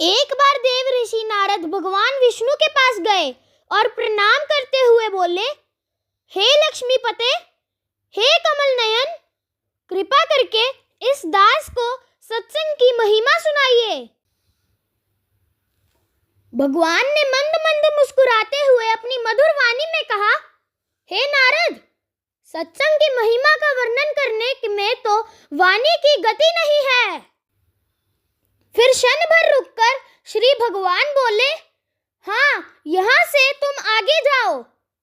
एक बार देव ऋषि नारद भगवान विष्णु के पास गए और प्रणाम करते हुए बोले, हे लक्ष्मीपते, हे कमल नयन, कृपा करके इस दास को सत्संग की महिमा सुनाइए। भगवान ने मंद मंद मुस्कुराते हुए अपनी मधुर वाणी में कहा, हे नारद, सत्संग की महिमा का वर्णन करने में तो वाणी की गति नहीं है। फिर क्षण भर रुककर श्री भगवान बोले, हाँ, यहाँ से तुम आगे जाओ।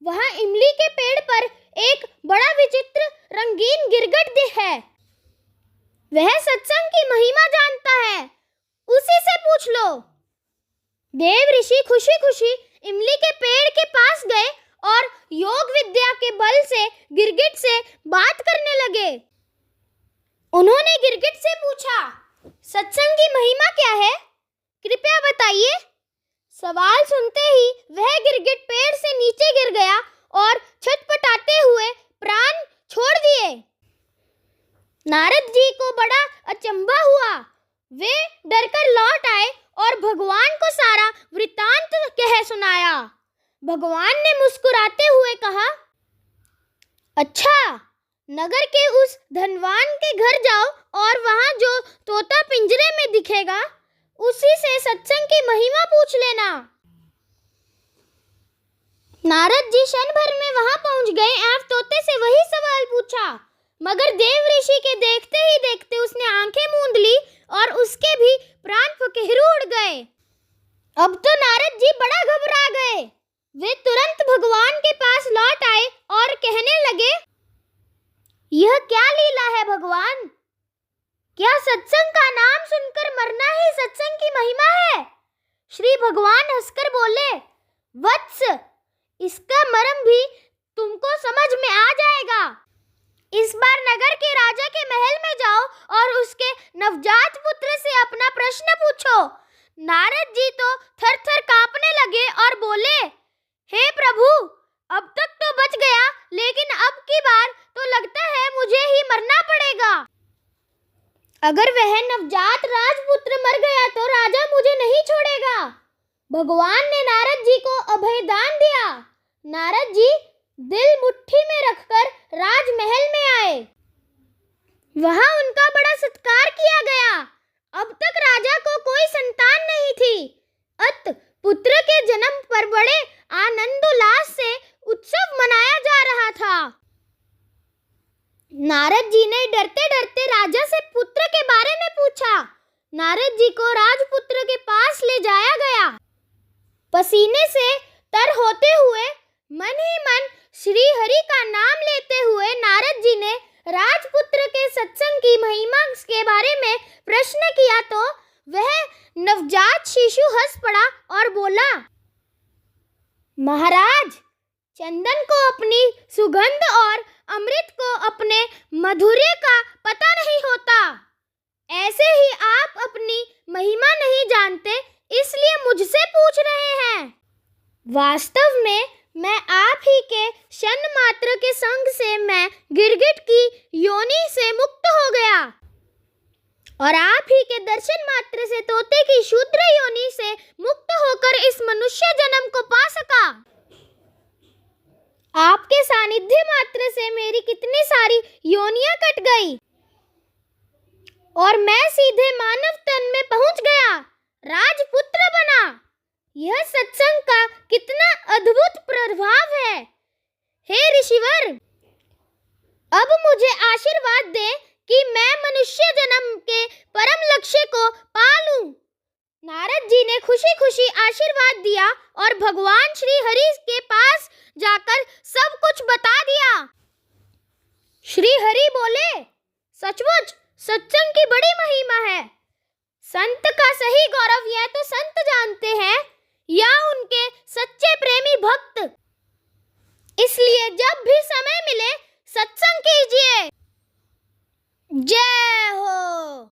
वहाँ इमली के पेड़ पर एक बड़ा विचित्र रंगीन गिरगिट है। वह सत्संग की महिमा जानता है, उसी से पूछ लो। देव ऋषि खुशी खुशी इमली के पेड़ के पास गए और योग विद्या के बल से गिरगिट से बात करने लगे। उन्होंने गिरगिट से पूछा, सत्संग की महिमा क्या है? कृपया बताइए। सवाल सुनते ही वह गिरगिट पेड़ से नीचे गिर गया और छटपटाते हुए प्राण छोड़ दिए। नारद जी को बड़ा अचंभा हुआ। वे डरकर लौट आए और भगवान को सारा वृत्तांत कह सुनाया। भगवान ने मुस्कुराते हुए कहा, अच्छा, नगर के उस धनवान के घर जाओ और वहाँ जो तोता पिंजरे में दिखेगा, उसी से सत्संग की महिमा पूछ लेना। नारद जी क्षण भर में वहाँ पहुँच गए और तोते से वही सवाल पूछा, मगर देव ऋषि के देखते ही देखते उसने आंखें मूंद ली और उसके भी प्राण फुकहिरु उड़ गए। अब तो नारद जी बड़ा घबरा गए। वे तुरंत भगवान के पास लौट आए और कहने लगे, यह क्या लीला है भगवान? क्या सत्संग का नाम सुनकर मरना ही सत्संग की महिमा है? श्री भगवान हंसकर बोले, वत्स, इसका मर्म भी तुमको समझ में आ जाएगा। इस बार नगर के राजा के महल में जाओ और उसके नवजात पुत्र से अपना प्रश्न पूछो। नारद जी तो थर-थर कांपने लगे और बोले, हे प्रभु, अब तक तो बच गया, लेकिन अब की बार तो लगता है मुझे ही मरना पड़ेगा। अगर वह नवजात राजपुत्र मर गया तो राजा मुझे नहीं छोड़ेगा। भगवान ने नारद जी को अभयदान दिया। नारद जी दिल मुट्ठी में रखकर राजमहल में आए। वहां उनका बड़ा सत्कार किया गया। अब तक राजा को कोई संतान नहीं थी। अत पुत्र के जन्म पर बड़े आनंदोल्लास से उत्सव मनाया जा रहा था। नारद जी ने डरते डरते राजा से पुत्र के बारे में पूछा। नारद जी को राजपुत्र के पास ले जाया गया। पसीने से तर होते हुए मन ही मन श्री हरि का नाम लेते हुए नारद जी ने राजपुत्र के सत्संग की महिमा के बारे में प्रश्न किया तो वह नवजात शिशु हंस पड़ा और बोला, महाराज, चंदन को अपनी सुगंध और अमृत को अपने माधुर्य का पता नहीं होता। ऐसे ही आप अपनी महिमा नहीं जानते, इसलिए मुझसे पूछ रहे हैं। वास्तव में मैं आप ही के क्षण मात्र के संग से मैं गिरगिट की योनि से मुक्त हो गया और आप ही के दर्शन मात्र से तोते की शूद्र योनि से मुक्त होकर इस मनुष्य जन्म को पा सका। आपके सानिध्य मात्र से मेरी कितनी सारी योनियां कट गई और मैं सीधे मानव तन में पहुंच गया, राजपुत्र बना। यह सत्संग का कितना अद्भुत प्रभाव है। हे ऋषिवर, अब मुझे आशीर्वाद दे कि मैं मनुष्य जन्म के परम लक्ष्य को पा लूं। नारद जी ने खुशी खुशी आशीर्वाद दिया और भगवान श्री हरि के पास जाकर सब कुछ बता दिया। श्री हरि बोले, सचमुच सत्संग की बड़ी महिमा है। संत का सही गौरव यह तो संत जानते हैं या उनके सच्चे प्रेमी भक्त। इसलिए जब भी समय मिले सत्संग कीजिए। जय हो।